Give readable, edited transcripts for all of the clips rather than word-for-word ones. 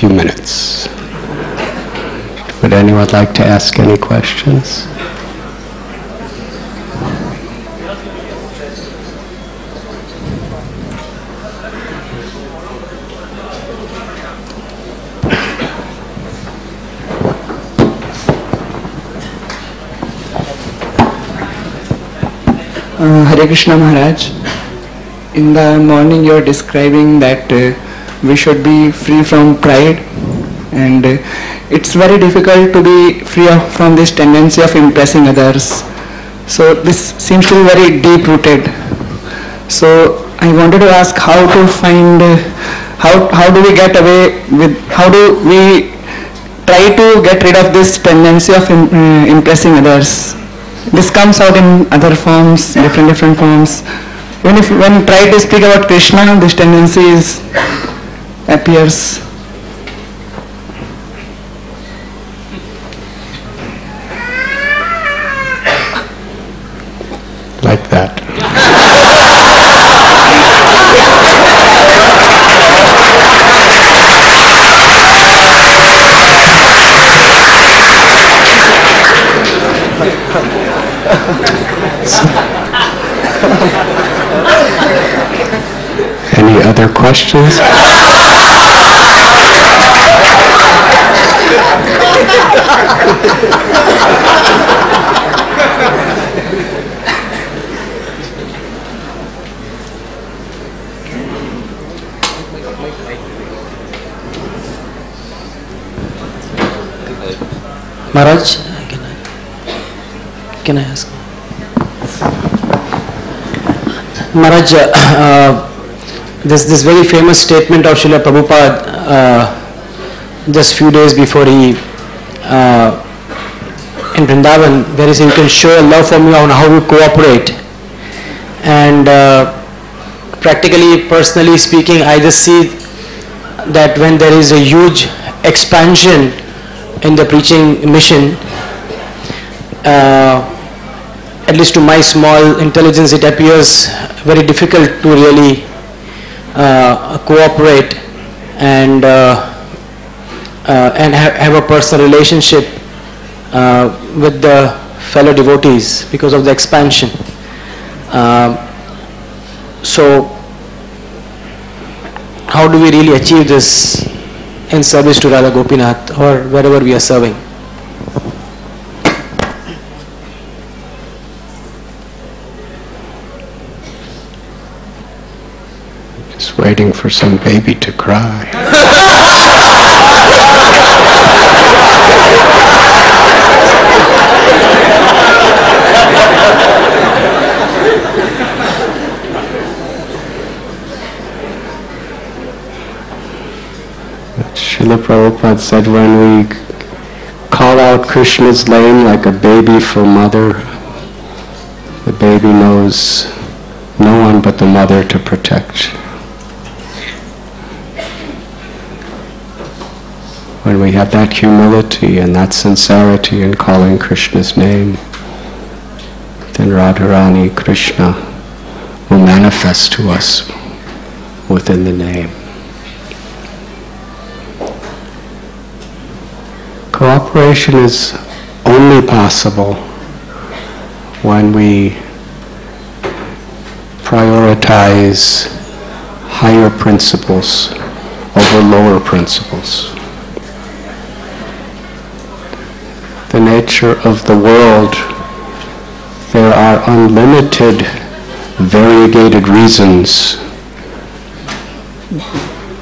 few minutes. Would anyone like to ask any questions? Hare Krishna Maharaj, in the morning you are describing that we should be free from pride, and it's very difficult to be free from this tendency of impressing others. So this seems to be very deep rooted. So I wanted to ask how to find, how do we get away with, how do we try to get rid of this tendency of impressing others? This comes out in other forms, different forms. Even if when we try to speak about Krishna, this tendency appears. Like that. Any other questions? Maharaj, can I ask? Maharaj, this very famous statement of Srila Prabhupada just few days before he in Vrindavan, where he said, you can show a love for me on how we cooperate. And practically, personally speaking, I just see that when there is a huge expansion in the preaching mission, at least to my small intelligence, it appears very difficult to really cooperate and have a personal relationship with the fellow devotees because of the expansion. So, how do we really achieve this in service to Radha Gopinath or wherever we are serving? Just waiting for some baby to cry. Srila Prabhupada said, when we call out Krishna's name like a baby for mother, the baby knows no one but the mother to protect. When we have that humility and that sincerity in calling Krishna's name, then Radharani, Krishna, will manifest to us within the name. Cooperation is only possible when we prioritize higher principles over lower principles. The nature of the world, there are unlimited, variegated reasons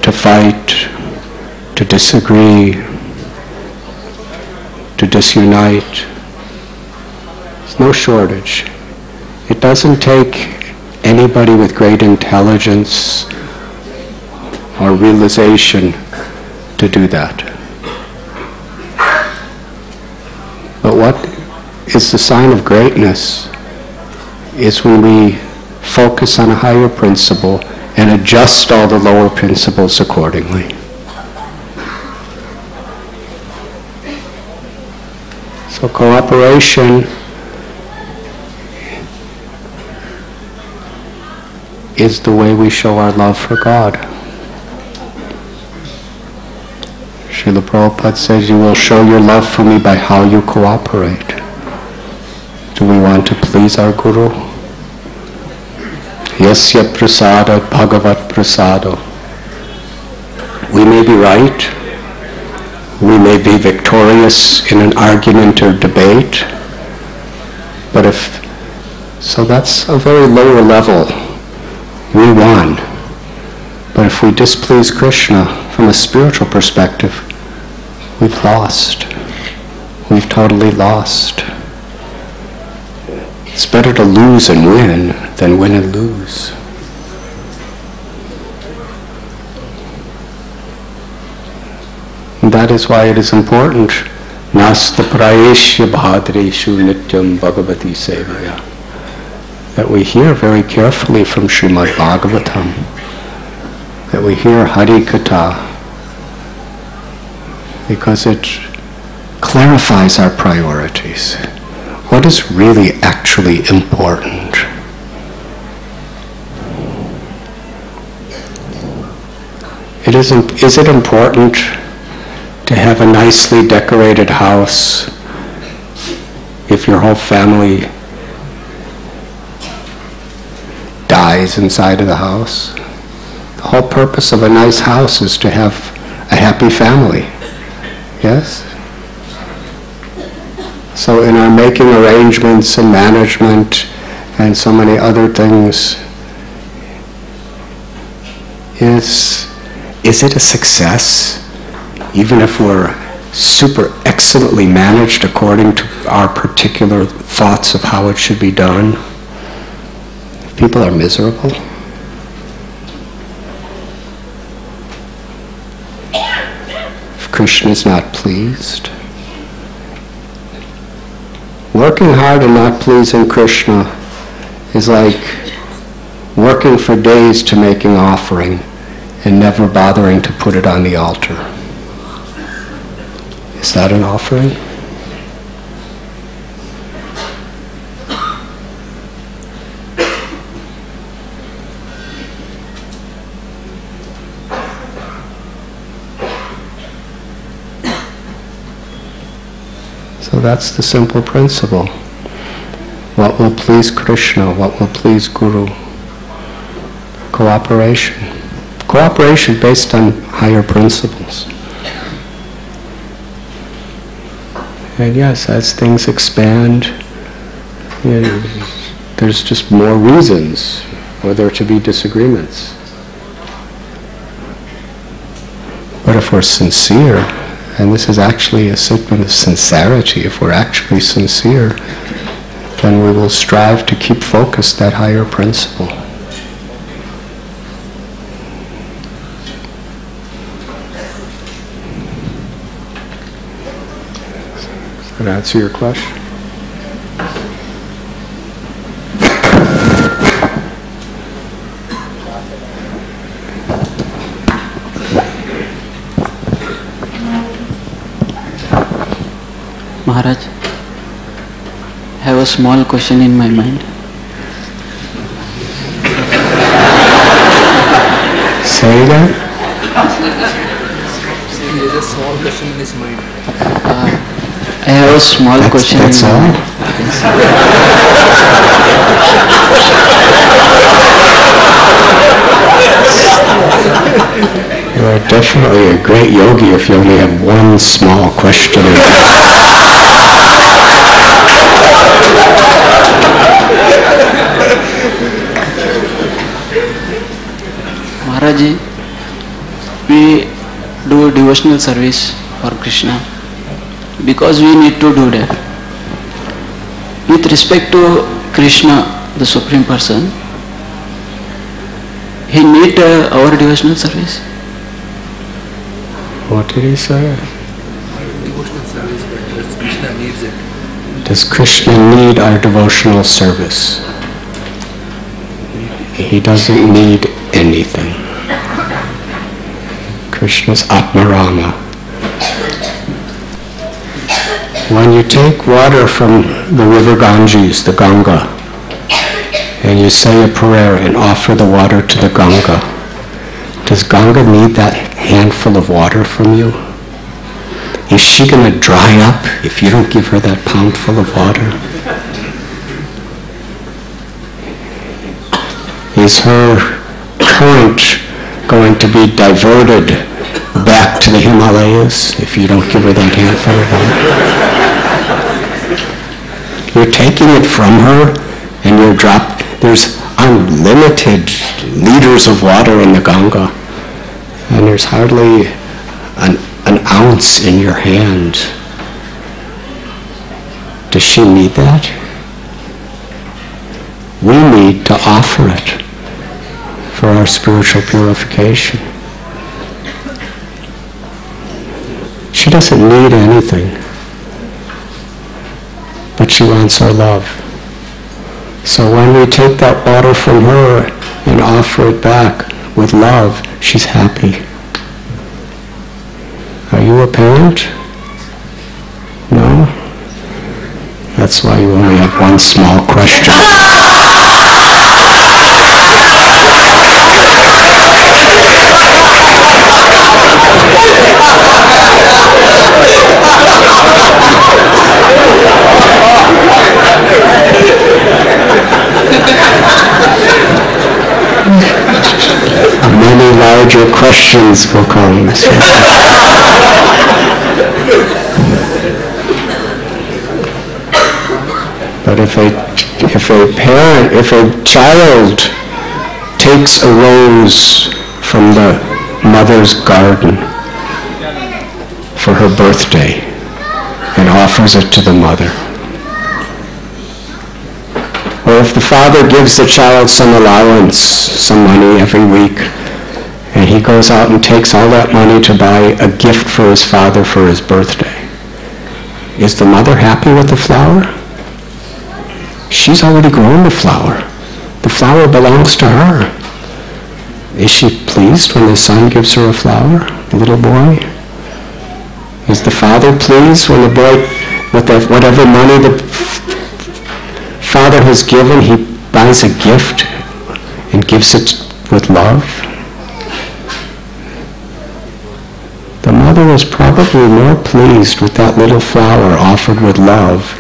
to fight, to disagree, to disunite. There's no shortage. It doesn't take anybody with great intelligence or realization to do that. But what is the sign of greatness is when we focus on a higher principle and adjust all the lower principles accordingly. So cooperation is the way we show our love for God. Srila Prabhupada says, you will show your love for me by how you cooperate. Do we want to please our Guru? Yasya prasada bhagavat prasado. We may be right. We may be victorious in an argument or debate. But so that's a very lower level. We won. But if we displease Krishna from a spiritual perspective, we've lost. We've totally lost. It's better to lose and win than win and lose. And that is why it is important. Nasta prayeshya bhadreshu nityam bhagavati sevaya. That we hear very carefully from Srimad Bhagavatam. That we hear Hari Katha. Because it clarifies our priorities. What is really actually important? Is it important to have a nicely decorated house if your whole family dies inside of the house? The whole purpose of a nice house is to have a happy family. Yes? So in our making arrangements and management and so many other things, is it a success? Even if we're super excellently managed according to our particular thoughts of how it should be done, people are miserable. If Krishna is not pleased, working hard and not pleasing Krishna is like working for days to make an offering and never bothering to put it on the altar. Is that an offering? So that's the simple principle. What will please Krishna? What will please Guru? Cooperation. Cooperation based on higher principles. And yes, as things expand, there's just more reasons for there to be disagreements. But if we're sincere, and this is actually a statement of sincerity, if we're actually sincere, then we will strive to keep focused that higher principle. Does that answer your question? Maharaj, I have a small question in my mind. Say that? There is a small question in his mind. I have a small question That's in my all? mind. You are definitely a great yogi if you only have one small question. Maharaji, we do devotional service for Krishna because we need to do that. With respect to Krishna, the Supreme Person, he needs our devotional service. What did he say? Devotional service, but Krishna needs it. Does Krishna need our devotional service? He doesn't need anything. Krishna's Atmarama. When you take water from the river Ganges, the Ganga, and you say a prayer and offer the water to the Ganga, does Ganga need that handful of water from you? Is she going to dry up if you don't give her that poundful of water? Is her current going to be diverted back to the Himalayas if you don't give her that handful of water? You're taking it from her and you're there's unlimited liters of water in the Ganga, and there's hardly an ounce in your hand. Does she need that? We need to offer it for our spiritual purification. She doesn't need anything, but she wants our love. So when we take that water from her and offer it back with love, she's happy. Are you a parent? No? That's why you only have one small question. Many larger questions will come. But if a child takes a rose from the mother's garden for her birthday and offers it to the mother, or if the father gives the child some allowance, some money every week, and he goes out and takes all that money to buy a gift for his father for his birthday, is the mother happy with the flower? She's already grown the flower. The flower belongs to her. Is she pleased when the son gives her a flower, the little boy? Is the father pleased when the boy, with whatever money the father has given, he buys a gift and gives it with love? The mother is probably more pleased with that little flower offered with love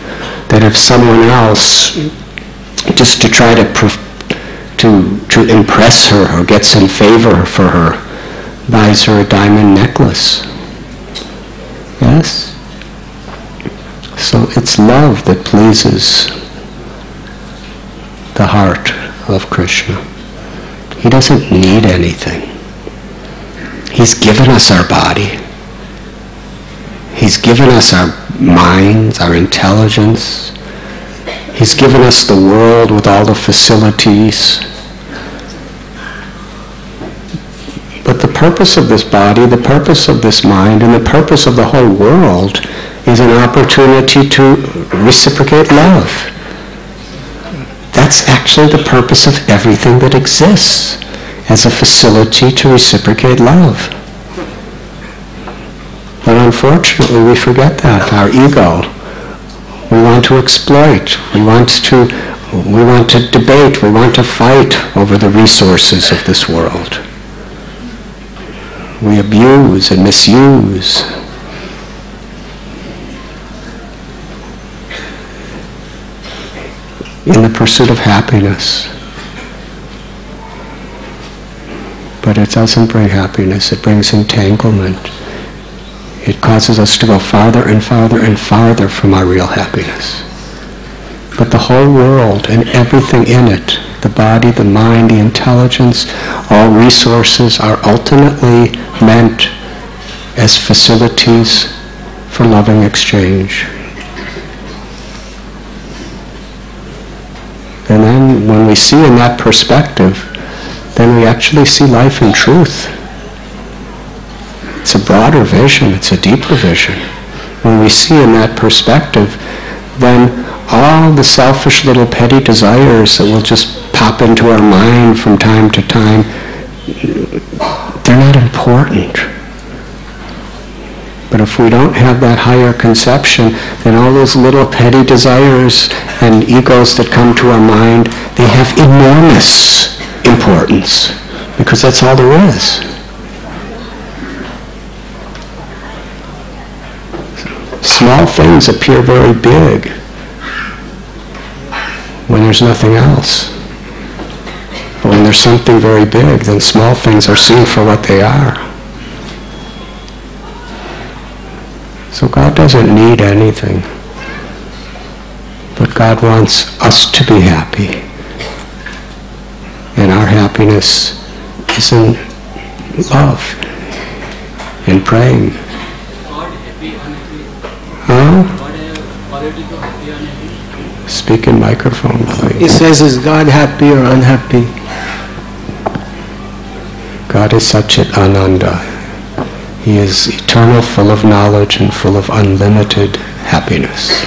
than if someone else, just to try to impress her or get some favor for her, buys her a diamond necklace. Yes? So it's love that pleases the heart of Krishna. He doesn't need anything. He's given us our body. He's given us our minds, our intelligence. He's given us the world with all the facilities. But the purpose of this body, the purpose of this mind, and the purpose of the whole world is an opportunity to reciprocate love. That's actually the purpose of everything that exists, as a facility to reciprocate love. But unfortunately, we forget that. Our ego. We want to exploit. We want to debate. We want to fight over the resources of this world. We abuse and misuse. In the pursuit of happiness. But it doesn't bring happiness, it brings entanglement. It causes us to go farther and farther and farther from our real happiness. But the whole world and everything in it, the body, the mind, the intelligence, all resources are ultimately meant as facilities for loving exchange. And then when we see in that perspective, then we actually see life in truth. It's a broader vision, it's a deeper vision. When we see in that perspective, then all the selfish little petty desires that will just pop into our mind from time to time, they're not important. But if we don't have that higher conception, then all those little petty desires and egos that come to our mind, they have enormous importance, because that's all there is. Small things appear very big when there's nothing else. But when there's something very big, then small things are seen for what they are. So God doesn't need anything. But God wants us to be happy. And our happiness is in love, in praying. Huh? Speak in microphone, please. He says, is God happy or unhappy? God is Satchit Ananda. He is eternal, full of knowledge and full of unlimited happiness.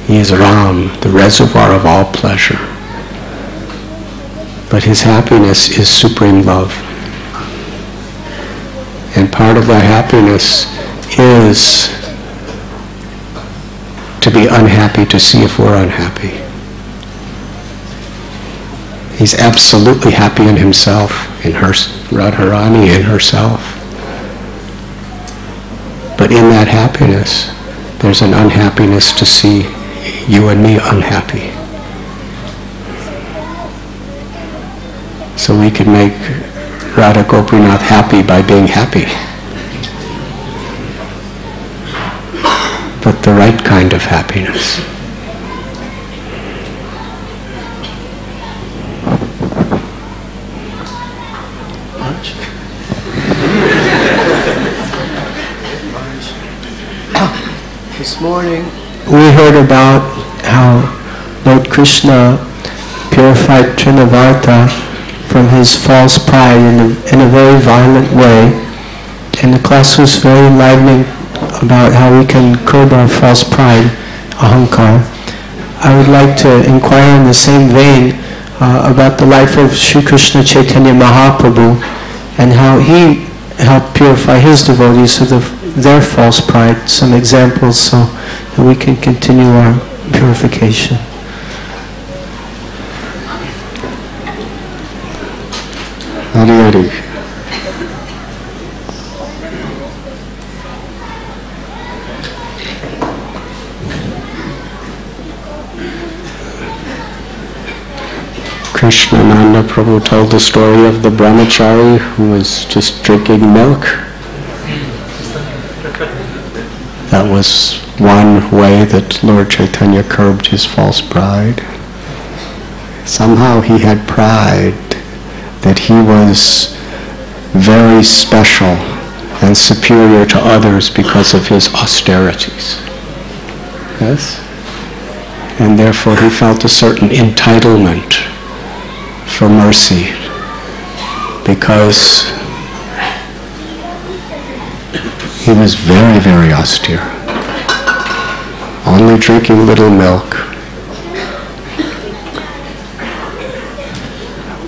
He is Ram, the reservoir of all pleasure. But his happiness is supreme love. And part of that happiness is to be unhappy to see if we're unhappy. He's absolutely happy in himself, in her, Radharani, in herself. But in that happiness, there's an unhappiness to see you and me unhappy. So we can make Radha Gopinath happy by being happy. But the right kind of happiness. This morning we heard about how Lord Krishna purified Trinavarta from his false pride in a very violent way. And the class was very enlightening about how we can curb our false pride, ahankar. I would like to inquire in the same vein about the life of Sri Krishna Chaitanya Mahaprabhu and how he helped purify his devotees of their false pride. Some examples so that we can continue our purification. Hari Hari. Krishnananda Prabhu told the story of the brahmachari who was just drinking milk. That was one way that Lord Chaitanya curbed his false pride. Somehow he had pride that he was very special and superior to others because of his austerities. Yes? And therefore he felt a certain entitlement for mercy because he was very, very austere. Only drinking little milk.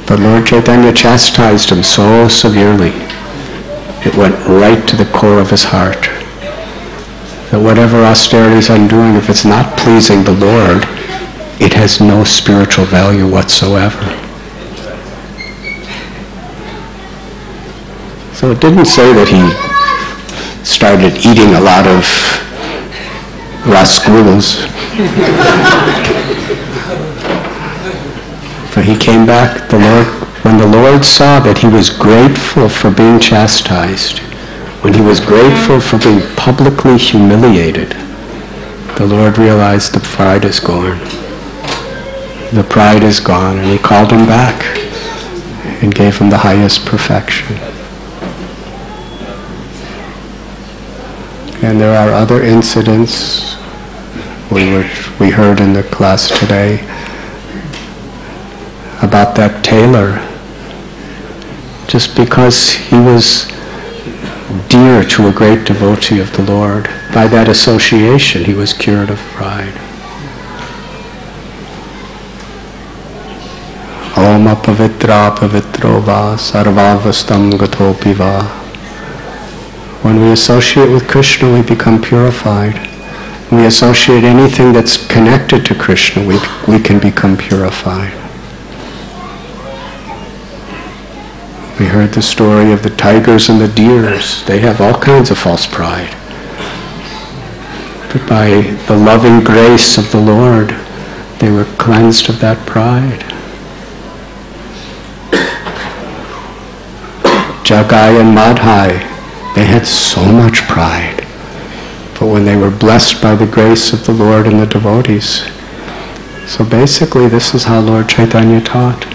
But Lord Chaitanya chastised him so severely, it went right to the core of his heart. That whatever austerities I'm doing, if it's not pleasing the Lord, it has no spiritual value whatsoever. So it didn't say that he started eating a lot of rasgullas. But he came back, when the Lord saw that he was grateful for being chastised, when he was grateful for being publicly humiliated, the Lord realized the pride is gone. The pride is gone, and he called him back and gave him the highest perfection. And there are other incidents we heard in the class today about that tailor. Just because he was dear to a great devotee of the Lord, by that association he was cured of pride. Om apavitra pavitro va sarvavastam gatopi va. When we associate with Krishna, we become purified. When we associate anything that's connected to Krishna, we can become purified. We heard the story of the tigers and the deers. They have all kinds of false pride. But by the loving grace of the Lord, they were cleansed of that pride. Jagai and Madhai, they had so much pride. But when they were blessed by the grace of the Lord and the devotees. So basically this is how Lord Chaitanya taught,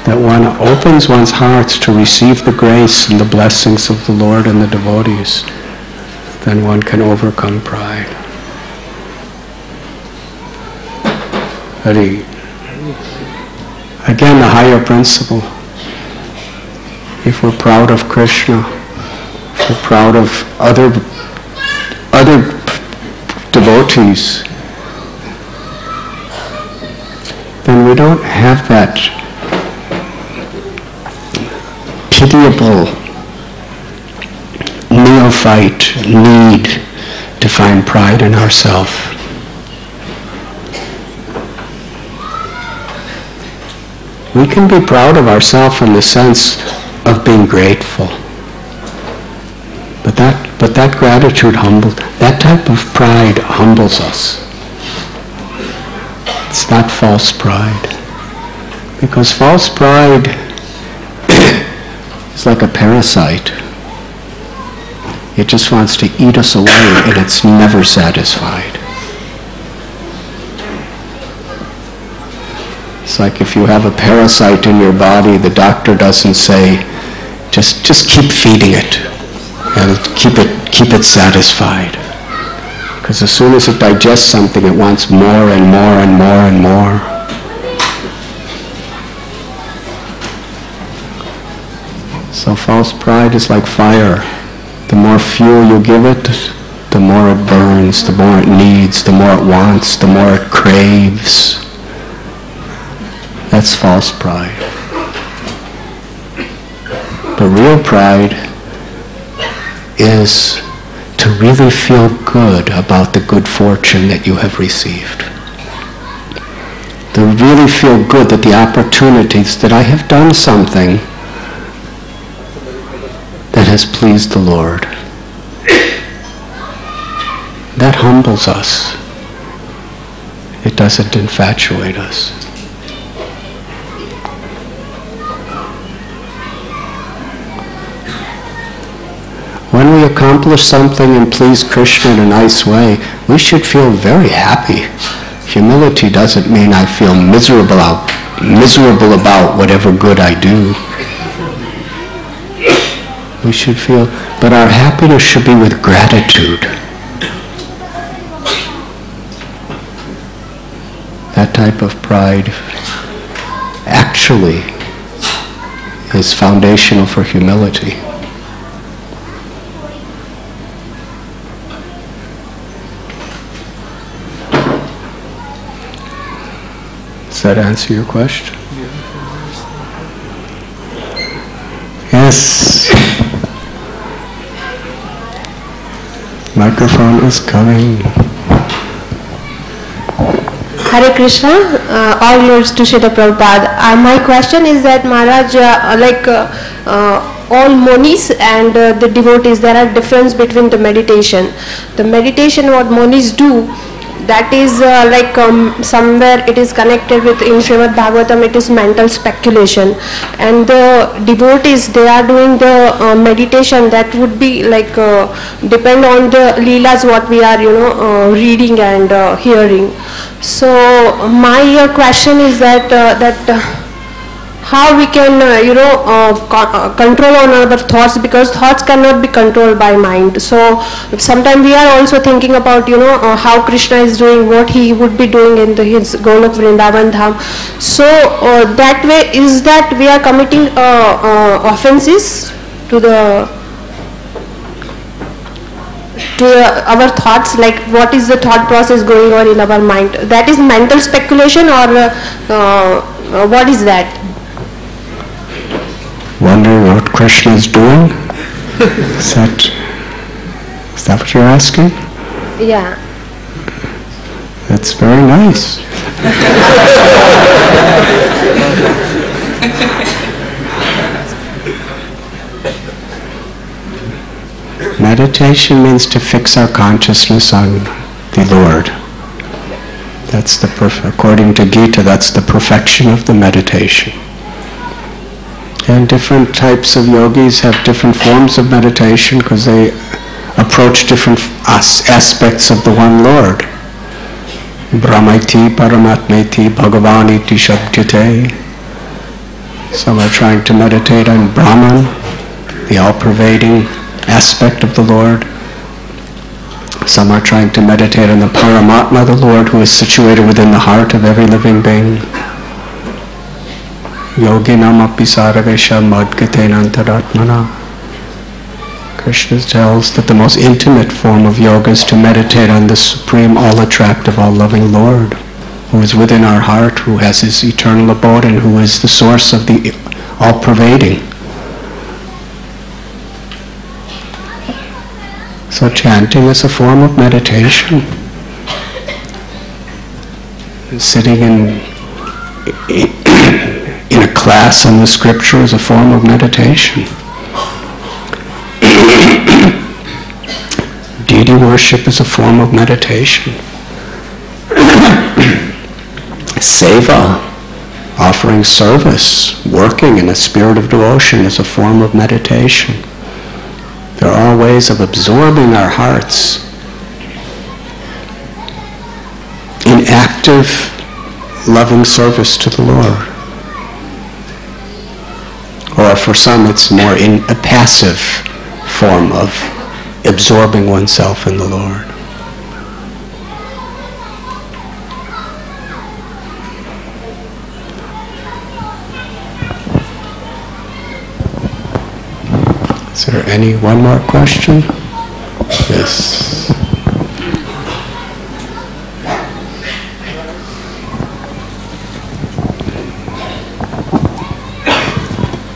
that one opens one's hearts to receive the grace and the blessings of the Lord and the devotees, then one can overcome pride. Again, the higher principle. If we're proud of Krishna, if we're proud of other devotees, then we don't have that pitiable neophyte need to find pride in ourselves. We can be proud of ourselves in the sense of being grateful. But that gratitude that type of pride humbles us. It's not false pride. Because false pride is like a parasite. It just wants to eat us away and it's never satisfied. It's like if you have a parasite in your body, the doctor doesn't say, just keep feeding it and keep it satisfied. Because as soon as it digests something, it wants more and more and more and more. So false pride is like fire. The more fuel you give it, the more it burns, the more it needs, the more it wants, the more it craves. That's false pride. But real pride is to really feel good about the good fortune that you have received. To really feel good that the opportunities that I have done something that has pleased the Lord. That humbles us. It doesn't infatuate us. When we accomplish something and please Krishna in a nice way, we should feel very happy. Humility doesn't mean I feel miserable about whatever good I do. We should feel, but our happiness should be with gratitude. That type of pride actually is foundational for humility. Does that answer your question? Yes. Microphone is coming. Hare Krishna, all glories to Srila Prabhupada. My question is that Maharaj, all monis and the devotees, there are difference between the meditation. The meditation what monis do, that is somewhere it is connected with, in Srimad Bhagavatam it is mental speculation, and the devotees, they are doing the meditation that would be like depend on the leelas what we are reading and hearing. So my question is that how we can control on our thoughts, because thoughts cannot be controlled by mind. So sometimes we are also thinking about how Krishna is doing, what he would be doing in his Golok Vrindavan Dham. So that way, is that we are committing offenses to our thoughts, like what is the thought process going on in our mind? That is mental speculation, or what is that? Wondering what Krishna is doing? Is that what you're asking? Yeah. That's very nice. Meditation means to fix our consciousness on the Lord. That's according to Gita, that's the perfection of the meditation. And different types of yogis have different forms of meditation because they approach different aspects of the one Lord. Brahmaiti Paramatmeti Bhagavaniti Shabdyate. Some are trying to meditate on Brahman, the all-pervading aspect of the Lord. Some are trying to meditate on the Paramatma, the Lord, who is situated within the heart of every living being. Yoginam api sarvesha madgatena antaratmana. Krishna tells that the most intimate form of yoga is to meditate on the supreme, all-attractive, all-loving Lord, who is within our heart, who has his eternal abode, and who is the source of the all-pervading. So chanting is a form of meditation. Sitting in a class on the scripture is a form of meditation. Deity worship is a form of meditation. Seva, offering service, working in a spirit of devotion is a form of meditation. There are all ways of absorbing our hearts in active, loving service to the Lord. Or for some, it's more in a passive form of absorbing oneself in the Lord. Is there one more question? Yes.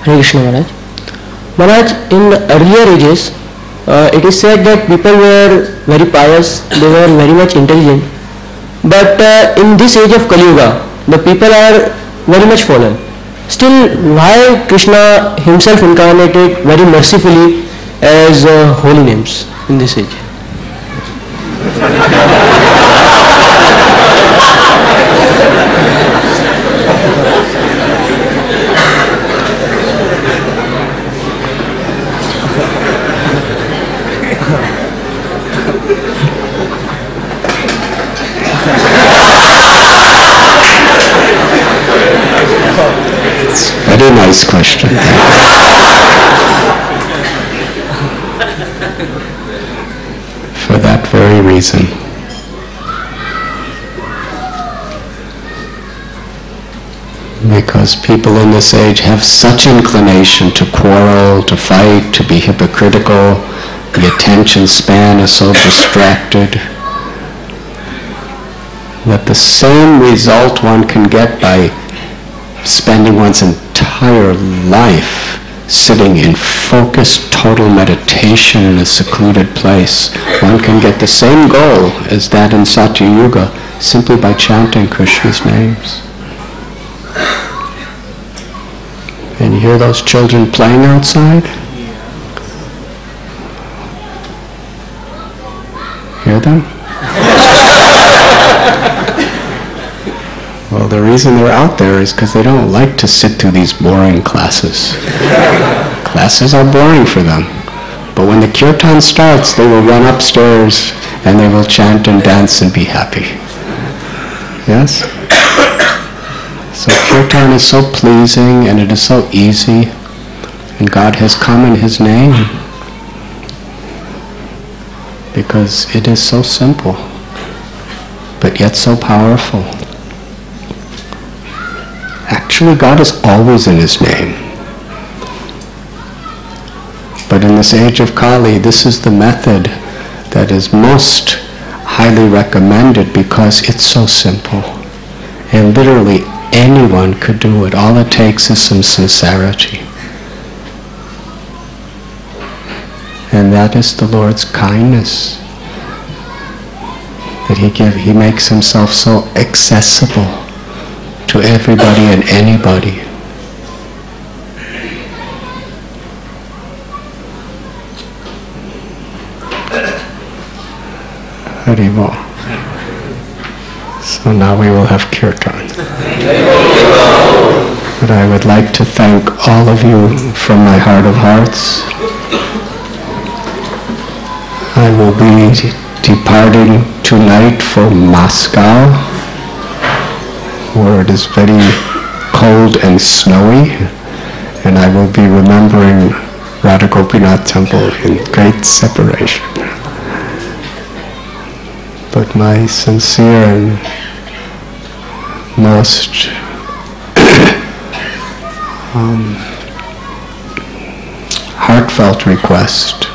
Hare Krishna Maharaj. Maharaj, in the earlier ages, it is said that people were very pious, they were very much intelligent. But in this age of Kali Yuga, the people are very much fallen. Still, why Krishna himself incarnated very mercifully as holy names in this age? Very nice question. For that very reason. Because people in this age have such inclination to quarrel, to fight, to be hypocritical. The attention span is so distracted that the same result one can get by spending one's entire life sitting in focused total meditation in a secluded place, one can get the same goal as that in Satya Yuga simply by chanting Krishna's names. And you hear those children playing outside? Hear them? Well, the reason they're out there is because they don't like to sit through these boring classes. Classes are boring for them. But when the kirtan starts, they will run upstairs and they will chant and dance and be happy. Yes? So kirtan is so pleasing and it is so easy, and God has come in His name because it is so simple, but yet so powerful. Actually, God is always in His name. But in this age of Kali, this is the method that is most highly recommended because it's so simple. And literally anyone could do it. All it takes is some sincerity. And that is the Lord's kindness. That He makes Himself so accessible to everybody and anybody. Haribol. So now we will have kirtan. But I would like to thank all of you from my heart of hearts. I will be departing tonight for Moscow, where it is very cold and snowy, and I will be remembering Radha Gopinath Temple in great separation. But my sincere and most heartfelt request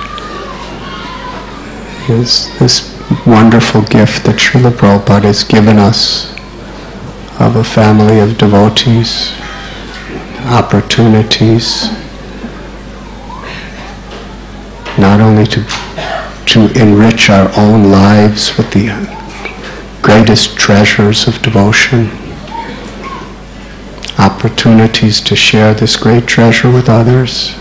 is this wonderful gift that Srila Prabhupada has given us of a family of devotees, opportunities, not only to enrich our own lives with the greatest treasures of devotion, opportunities to share this great treasure with others,